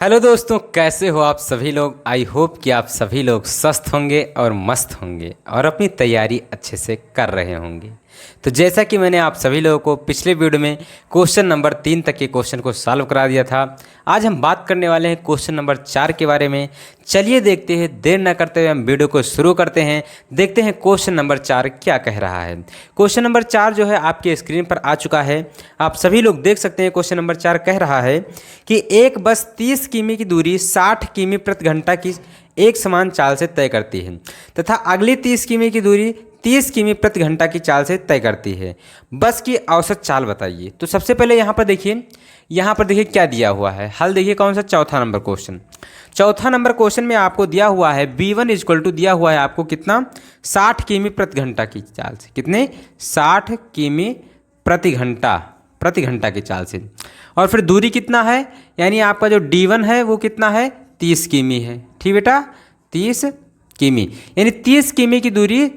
Hello दोस्तों, कैसे हो आप सभी लोग। आई होप कि आप सभी लोग स्वस्थ होंगे और मस्त होंगे और अपनी तैयारी अच्छे से कर रहे होंगे। तो जैसा कि मैंने आप सभी लोगों को पिछले वीडियो में क्वेश्चन नंबर 3 तक के क्वेश्चन को सॉल्व करा दिया था, आज हम बात करने वाले हैं क्वेश्चन नंबर 4 के बारे में। चलिए देखते हैं, देर न करते हुए हम वीडियो को शुरू करते हैं। देखते हैं क्वेश्चन नंबर 4 क्या कह रहा है। क्वेश्चन नंबर 4 जो है आपके स्क्रीन पर आ चुका है, आप सभी लोग देख सकते हैं। क्वेश्चन नंबर 4 कह रहा है कि एक बस 30 किमी की दूरी 60 किमी प्रति घंटा की एक समान चाल से तय करती है तथा अगली 30 किमी की दूरी 30 किमी प्रति घंटा की चाल से तय करती है। बस की औसत चाल बताइए। तो सबसे पहले यहाँ पर देखिए क्या दिया हुआ है। हल देखिए कौन सा, चौथा नंबर क्वेश्चन। चौथा नंबर क्वेश्चन में आपको दिया हुआ है b1 इक्वल टू दिया हुआ है आपको कितना, 60 किमी प्रति घंटा की चाल से। कितने, 60 किमी प्रति घंटा की चाल से। और फिर दूरी कितना है, यानी आपका जो d1 है वो कितना है, 30 किमी है। ठीक बेटा, 30 किमी, यानी 30 किमी की दूरी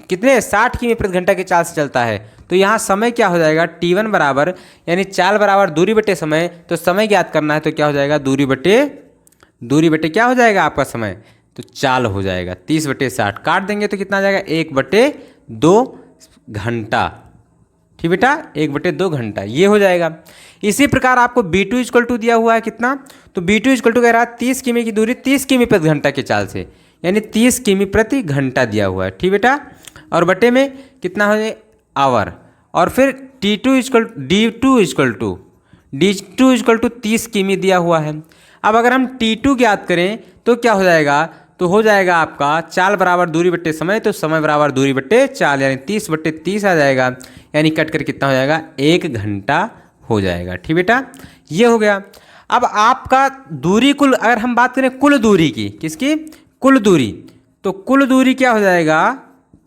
कितने, 60 किमी प्रति घंटा की चाल से चलता है। तो यहाँ समय क्या हो जाएगा, t1 बराबर, यानी चाल बराबर दूरी बटे समय। तो समय ज्ञात करना है तो क्या हो जाएगा, दूरी बटे क्या हो जाएगा आपका समय, तो चाल हो जाएगा। 30 बटे 60 काट देंगे तो कितना आ जाएगा, 1/2 घंटा। ठीक बेटा, 1/2 घंटा ये हो जाएगा। इसी प्रकार आपको b2 इक्वल टू दिया हुआ है कितना, तो b2 इक्वल टू कह रहा है 30 किमी की दूरी 30 किमी प्रति घंटा की चाल से, यानी 30 किमी प्रति घंटा दिया हुआ है। ठीक बेटा, और बटे में कितना हो जाए, आवर। और फिर d2 इक्वल टू 30 किमी दिया हुआ है। अब अगर हम t2 ज्ञात करें तो क्या हो जाएगा, तो हो जाएगा आपका चाल बराबर दूरी बट्टे समय, तो समय बराबर दूरी बट्टे चाल, यानी 30/30 आ जाएगा, यानी कट कर कितना हो जाएगा, 1 घंटा हो जाएगा। ठीक बेटा, ये हो गया। अब आपका दूरी कुल, अगर हम बात करें कुल दूरी की, किसकी, कुल दूरी, तो कुल दूरी क्या हो जाएगा,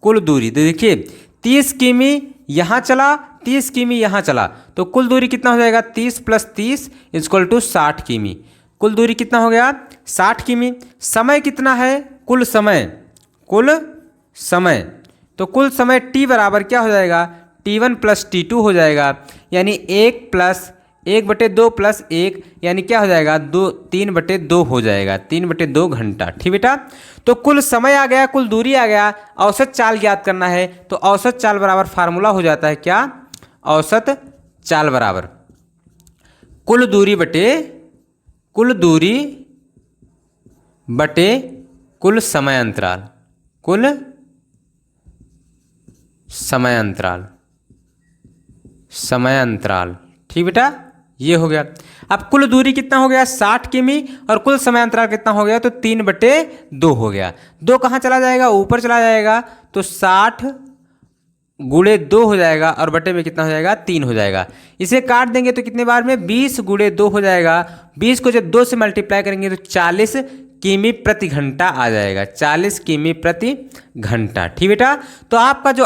कुल दूरी तो देखिए 30 किमी यहाँ चला, 30 किमी यहाँ चला, तो कुल दूरी कितना हो जाएगा, 30 + 30 इक्वल टू 60 किमी। कुल दूरी कितना हो गया, 60 किमी। समय कितना है, कुल समय, तो कुल समय t बराबर क्या हो जाएगा, t1 + t2 हो जाएगा, यानी 1/2 + 1, यानी क्या हो जाएगा, 3/2 हो जाएगा, 3/2 घंटा। ठीक बेटा, तो कुल समय आ गया, कुल दूरी आ गया, औसत चाल ज्ञात करना है। तो औसत चाल बराबर फार्मूला हो जाता है क्या, औसत चाल बराबर कुल दूरी बटे कुल समय अंतराल, समय अंतराल। ठीक बेटा, ये हो गया। अब कुल दूरी कितना हो गया, 60 किमी, और कुल समय अंतराल कितना हो गया, तो 3/2 हो गया। 2 कहाँ चला जाएगा, ऊपर चला जाएगा, तो 60 × 2 हो जाएगा, और बटे में कितना हो जाएगा, 3 हो जाएगा। इसे काट देंगे तो कितने बार में, 20 × 2 हो जाएगा। 20 को जब 2 से मल्टीप्लाई करेंगे तो 40 किमी प्रति घंटा आ जाएगा, 40 किमी प्रति घंटा। ठीक बेटा, तो आपका जो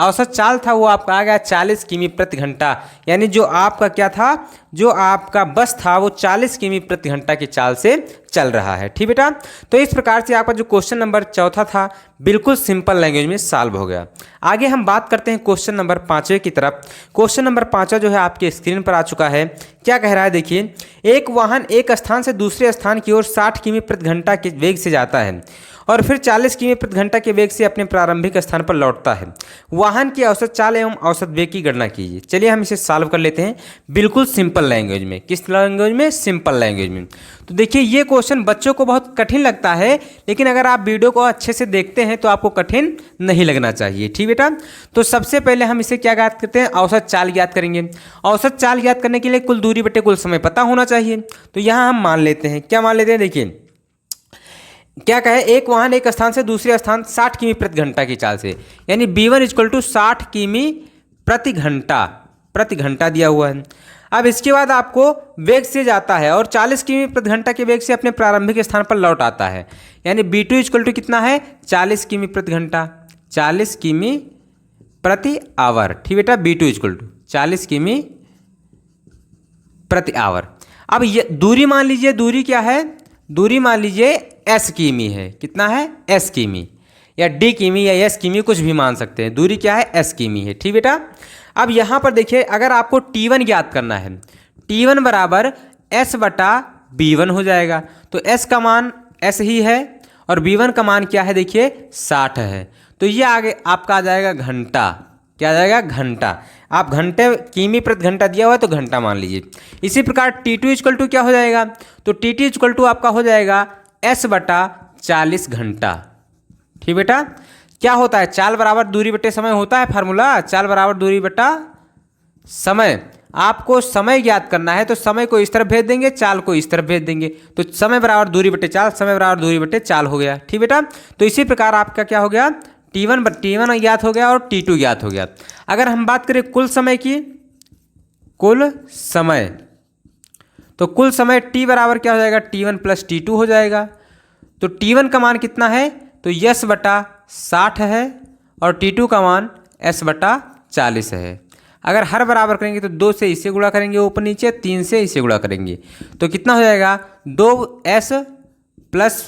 औसत चाल था वो आपका आ गया 40 किमी प्रति घंटा, यानी जो आपका क्या था, जो आपका बस था वो 40 किमी प्रति घंटा की चाल से चल रहा है। ठीक बेटा, तो इस प्रकार से आपका जो क्वेश्चन नंबर चौथा था बिल्कुल सिंपल लैंग्वेज में सॉल्व हो गया। आगे हम बात करते हैं क्वेश्चन नंबर 5वें की तरफ। क्वेश्चन नंबर 5वां जो है आपके स्क्रीन पर आ चुका है। क्या कह रहा है देखिए, एक वाहन एक स्थान से दूसरे स्थान की ओर 60 किमी प्रति घंटा के वेग से जाता है और फिर 40 किमी प्रति घंटा के वेग से अपने प्रारंभिक स्थान पर लौटता है। वाहन की औसत चाल एवं औसत वेग की गणना कीजिए। चलिए हम इसे सॉल्व कर लेते हैं बिल्कुल सिंपल लैंग्वेज में। किस लैंग्वेज में, सिंपल लैंग्वेज में। तो देखिए ये क्वेश्चन बच्चों को बहुत कठिन लगता है, लेकिन अगर आप वीडियो को अच्छे से देखते हैं तो आपको कठिन नहीं लगना चाहिए। ठीक बेटा, तो सबसे पहले हम इसे क्या ज्ञात करते हैं, औसत चाल ज्ञात करेंगे। औसत चाल ज्ञात करने के लिए कुल दूरी बटे कुल समय पता होना चाहिए। तो यहाँ हम मान लेते हैं, क्या मान लेते हैं, देखिए क्या कहे, एक वाहन एक स्थान से दूसरे स्थान 60 किमी प्रति घंटा की चाल से, यानी b1 इक्वल टू 60 किमी प्रति घंटा दिया हुआ है। अब इसके बाद आपको वेग से जाता है और 40 किमी प्रति घंटा के वेग से अपने प्रारंभिक स्थान पर लौट आता है, यानी b2 इक्वल टू कितना है, 40 किमी प्रति घंटा, 40 किमी प्रति आवर। ठीक बेटा, b2 इक्वल टू 40 किमी प्रति आवर। अब ये दूरी मान लीजिए, दूरी क्या है, दूरी मान लीजिए s किमी है। कितना है, s किमी, या d किमी या s किमी कुछ भी मान सकते हैं। दूरी क्या है, s किमी है। ठीक बेटा, अब यहाँ पर देखिए अगर आपको t1 ज्ञात करना है, t1 बराबर s बटा b1 हो जाएगा। तो s का मान s ही है और b1 का मान क्या है देखिए 60 है। तो ये आगे आपका आ जाएगा घंटा। क्या आ जाएगा? घंटा। आप घंटे किमी प्रति घंटा दिया हुआ है तो घंटा मान लीजिए। इसी प्रकार T2 इक्वल टू क्या हो जाएगा? तो T2 इक्वल टू आपका हो जाएगा s बटा 40 घंटा। ठीक बेटा, क्या होता है? चाल बराबर दूरी बटे समय होता है फार्मूला, चाल बराबर दूरी बटा समय। आपको समय ज्ञात करना है तो समय को इस तरफ भेज देंगे, चाल को इस तरफ भेज देंगे, तो समय बराबर दूरी बटे चाल, समय बराबर दूरी बटे चाल हो गया। ठीक बेटा, तो इसी प्रकार आपका क्या हो गया? T1 ज्ञात हो गया और T2 ज्ञात हो गया। अगर हम बात करें कुल समय की, कुल समय, तो कुल समय T बराबर क्या हो जाएगा? T1 प्लस T2 हो जाएगा। तो T1 का मान कितना है? तो s बटा 60 है और T2 का मान s बटा 40 है। अगर हर बराबर करेंगे तो 2 से इसे गुणा करेंगे ऊपर नीचे, 3 से इसे गुणा करेंगे तो कितना हो जाएगा? 2s plus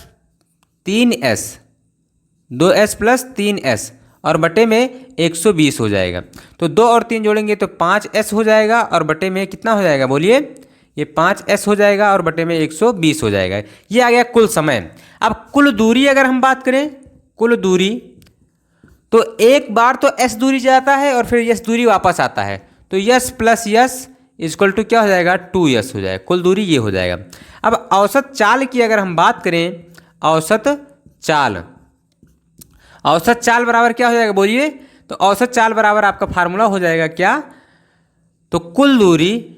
3s, 2s plus 3s और बटे में 120 हो जाएगा। तो 2 और 3 जोड़ेंगे तो 5s हो जाएगा और बटे में कितना हो जाएगा बोलिए? ये 5s हो जाएगा और बटे में 120 हो जाएगा। ये आ गया कुल समय। अब कुल दूरी अगर हम बात करें, कुल दूरी, तो एक बार तो s दूरी जाता है और फिर s दूरी वापस आता है, तो s plus s equal to क्या हो जाएगा? 2s हो जाएगा। कुल दूरी ये हो जाएगा। अब औसत चाल की अगर हम बात करें, औसत चाल, औसत चाल बराबर क्या हो जाएगा बोलिए? तो औसत चाल बराबर आपका फार्मूला हो जाएगा क्या? तो कुल दूरी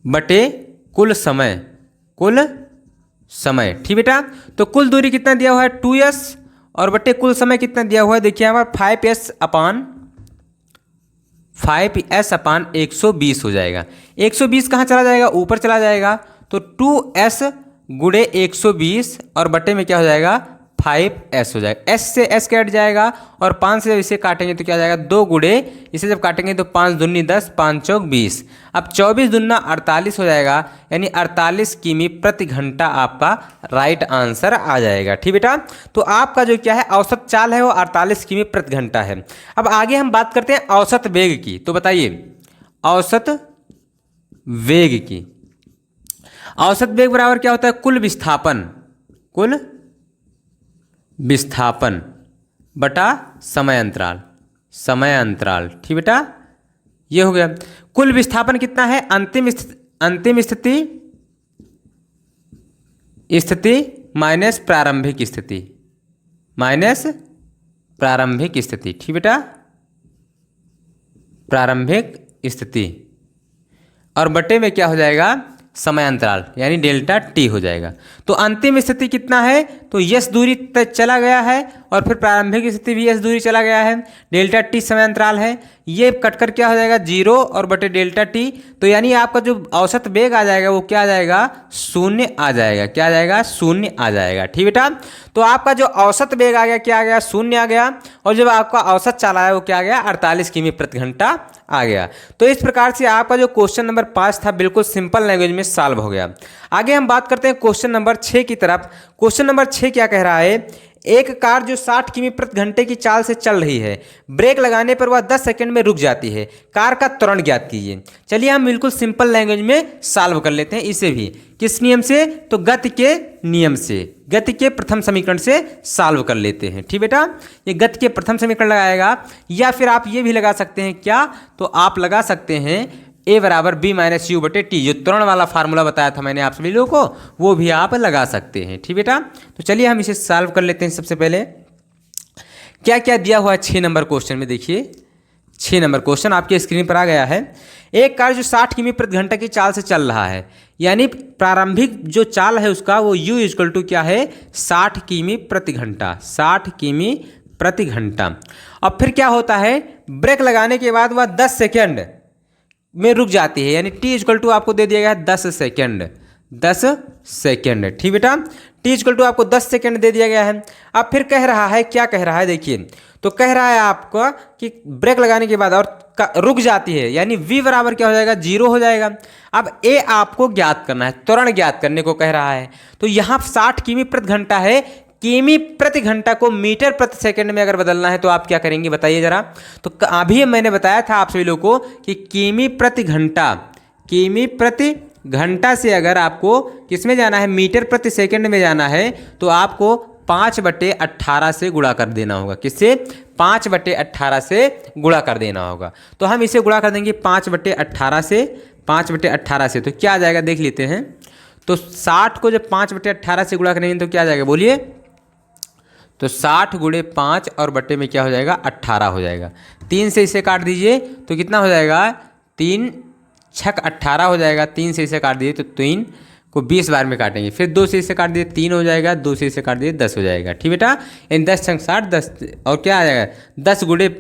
बटे कुल समय, कुल समय। ठीक बेटा, तो कुल दूरी कितना दिया हुआ है? 2s और बटे कुल समय कितना दिया हुआ है? देखिए यहाँ पर 5s अपान 120 हो जाएगा। 120 कहाँ चला जाएगा? ऊपर चला जाएगा। तो 2s गुणे 120 और बटे में क्या हो जाएगा? 5s हो जाएगा। s से s कट जाएगा और 5 से जब इसे काटेंगे तो क्या हो जाएगा? 2 गुणे इसे जब काटेंगे तो 5 दूनी 10, 5 चौक 20। अब 24 दूना 48 हो जाएगा, यानी 48 किमी प्रति घंटा आपका राइट आंसर आ जाएगा। ठीक बेटा, तो आपका जो क्या है औसत चाल है वो 48 किमी प्रति घंटा है। अब आगे हम बात करते हैं औसत वेग की। तो बताइए औसत वेग की, औसत वेग बराबर क्या होता है? कुल विस्थापन, कुल विस्थापन बटा समय अंतराल, समय अंतराल। ठीक बेटा, ये हो गया। कुल विस्थापन कितना है? अंतिम स्थिति माइनस प्रारंभिक स्थिति, माइनस प्रारंभिक स्थिति। ठीक बेटा, प्रारंभिक स्थिति और बटे में क्या हो जाएगा? समय अंतराल, यानी डेल्टा टी हो जाएगा। तो अंतिम स्थिति कितना है? तो यस दूरी तक चला गया है और फिर प्रारंभिक स्थिति भी यस दूरी चला गया है, डेल्टा टी समय अंतराल है। ये कटकर क्या हो जाएगा? 0 और बटे डेल्टा टी। तो यानी आपका जो औसत वेग आ जाएगा वो क्या आ जाएगा? 0 आ जाएगा। क्या आ जाएगा? 0 आ जाएगा। ठीक बेटा, तो आपका जो औसत वेग आ गया क्या आ गया? 0 आ गया। और जब आपका औसत चाल आया वो क्या आ गया? 48 किमी प्रति घंटा आ गया। तो इस प्रकार से आपका जो क्वेश्चन नंबर 5 था बिल्कुल सिंपल लैंग्वेज में सॉल्व हो गया। आगे हम बात करते हैं क्वेश्चन नंबर 6 की तरफ। क्वेश्चन नंबर 6 क्या कह रहा है? एक कार जो 60 किमी प्रति घंटे की चाल से चल रही है, ब्रेक लगाने पर वह 10 सेकंड में रुक जाती है, कार का त्वरण ज्ञात कीजिए। चलिए हम बिल्कुल सिंपल लैंग्वेज में सॉल्व कर लेते हैं इसे भी। किस नियम से? तो गति के नियम से, गति के प्रथम समीकरण से सॉल्व कर लेते हैं। ठीक बेटा, ये गति के प्रथम समीकरण लगाएगा, या फिर आप ये भी लगा सकते हैं क्या? तो आप लगा सकते हैं a बराबर b माइनस यू बटे टी, जो त्वरण वाला फार्मूला बताया था मैंने आप सभी लोगों को, वो भी आप लगा सकते हैं। ठीक बेटा, तो चलिए हम इसे सॉल्व कर लेते हैं। सबसे पहले क्या क्या दिया हुआ है 6 नंबर क्वेश्चन में? देखिए 6 नंबर क्वेश्चन आपके स्क्रीन पर आ गया है। एक कार जो 60 किमी प्रति घंटा की चाल से चल रहा है, यानी प्रारंभिक जो चाल है उसका वो u इक्वल टू क्या है? 60 किमी प्रति घंटा, 60 किमी प्रति घंटा। अब फिर क्या होता है? ब्रेक लगाने के बाद वह 10 सेकेंड में रुक जाती है, यानी t इक्वल टू आपको दे दिया गया है 10 सेकेंड, 10 सेकेंड। ठीक बेटा, t इक्वल टू आपको 10 सेकेंड दे दिया गया है। अब फिर कह रहा है, क्या कह रहा है? देखिए, तो कह रहा है आपको कि ब्रेक लगाने के बाद और रुक जाती है, यानी v बराबर क्या हो जाएगा? 0 हो जाएगा। अब a आपको ज्ञात करना है, त्वरण ज्ञात करने को कह रहा है। तो यहाँ 60 किमी प्रति घंटा है, किमी प्रति घंटा को मीटर प्रति सेकंड में अगर बदलना है तो आप क्या करेंगे बताइए जरा? तो अभी मैंने बताया था आप सभी लोगों को कि किमी प्रति घंटा, किमी प्रति घंटा से अगर आपको किस में जाना है, मीटर प्रति सेकंड में जाना है, तो आपको 5/18 से गुणा कर देना होगा। किससे? 5/18 से गुणा कर देना होगा। तो हम इसे गुणा कर देंगे 5/18 से, 5/18 से, तो क्या आ जाएगा देख लेते हैं। तो 60 को जब 5/18 से गुणा करेंगे तो क्या आ जाएगा बोलिए? तो 60 × 5 और बट्टे में क्या हो जाएगा? 18 हो जाएगा। 3 से इसे काट दीजिए तो कितना हो जाएगा? 3 छक 18 हो जाएगा। 3 से इसे काट दीजिए तो 3 को 20 बार में काटेंगे। फिर 2 से इसे काट दिए 3 हो जाएगा, 2 से इसे काट दिए 10 हो जाएगा। ठीक बेटा, इन 10 छंग 60, 10 और क्या आ जाएगा? 10 ×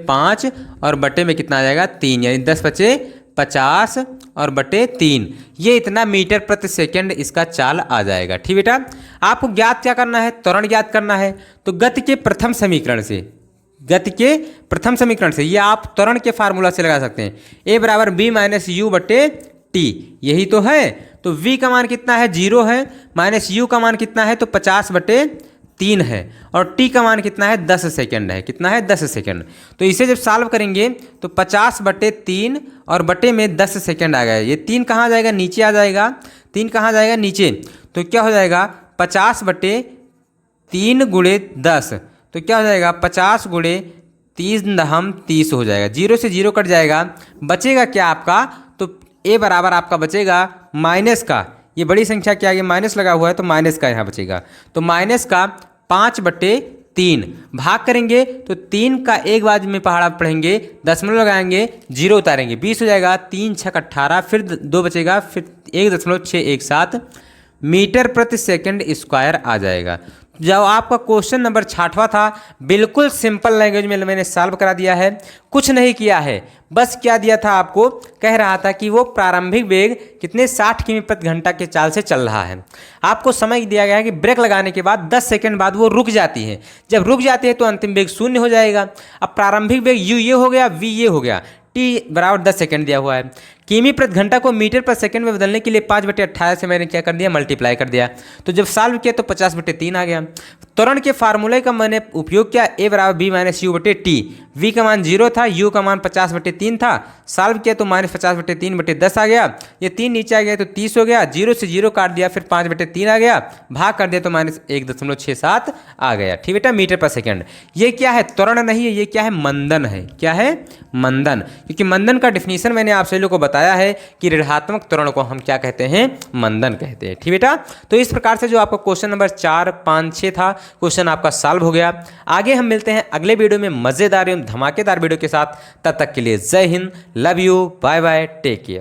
5 और बट्टे में कितना आ जाएगा? 3, यानी 10 बचे 50 और बटे 3, ये इतना मीटर प्रति सेकंड इसका चाल आ जाएगा। ठीक बेटा, आपको ज्ञात क्या करना है? त्वरण ज्ञात करना है। तो गति के प्रथम समीकरण से, गति के प्रथम समीकरण से ये आप त्वरण के फार्मूला से लगा सकते हैं। A = B - U/T, यही तो है। तो V का मान कितना है? 0 है, माइनस U का मान कितना है? तो 50/3 है, और T का मान कितना है? 10 सेकंड है। कितना है? 10 सेकंड। तो इसे जब सॉल्व करेंगे तो 50/3 और बटे में 10 सेकंड आ गया। ये 3 कहाँ जाएगा? नीचे आ जाएगा। 3 कहाँ जाएगा? नीचे। तो क्या हो जाएगा? 50/3 × 10, तो क्या हो जाएगा? 50 × 3 30 हो जाएगा। 0 से 0 कट जाएगा, बचेगा क्या आपका? तो A बराबर आपका बचेगा माइनस का, ये बड़ी संख्या के आगे माइनस लगा हुआ है तो माइनस का यहाँ बचेगा। तो माइनस का 5/3 भाग करेंगे तो 3 का एक बाजू में पहाड़ा पढ़ेंगे, दशमलव लगाएंगे, 0 उतारेंगे, 20 हो जाएगा। 3 छक 18, फिर 2 बचेगा, फिर 1.617 मीटर प्रति सेकंड स्क्वायर आ जाएगा। जब आपका क्वेश्चन नंबर 60वां था, बिल्कुल सिंपल लैंग्वेज में मैंने सॉल्व करा दिया है, कुछ नहीं किया है। बस क्या दिया था आपको? कह रहा था कि वो प्रारंभिक वेग कितने 60 किमी प्रति घंटा के चाल से चल रहा है। आपको समय दिया गया है कि ब्रेक लगाने के बाद 10 सेकंड बाद वो रुक जाती है। जब रुक जाती है तो अंतिम वेग 0 हो जाएगा। अब प्रारंभिक वेग u ये हो गया, v ये हो गया, t = 10 सेकंड दिया हुआ है। किमी प्रति घंटा को मीटर प्रति सेकंड में बदलने के लिए 5/18 से मैंने क्या कर दिया? मल्टीप्लाई कर दिया। तो जब सॉल्व किया तो 50/3 आ गया। त्वरण के फार्मूले का मैंने उपयोग किया, A = B - U/T। V का मान 0 था, U का मान 50/3 था। सॉल्व किया तो -50/3/10 आ गया। ये 3 नीचे आ गया तो 30 हो गया। 0 से 0 काट दिया, फिर 5/3 आ गया, भाग कर दिया तो -1.67 आ गया। ठीक बेटा, मीटर पर सेकंड। ये क्या है? त्वरण नहीं है, ये क्या है? मंदन है। क्या है? मंदन। क्योंकि मंदन का डिफिनीशन मैंने आप सभी लोगों को बताया है कि ऋणात्मक त्वरण को हम क्या कहते हैं? मंदन कहते हैं। ठीक बेटा, तो इस प्रकार से जो आपका क्वेश्चन नंबर 4, 5, 6 था, क्वेश्चन आपका सॉल्व हो गया। आगे हम मिलते हैं अगले वीडियो में मजेदार एवं धमाकेदार वीडियो के साथ। तब तक के लिए जय हिंद, love you, bye bye, take care.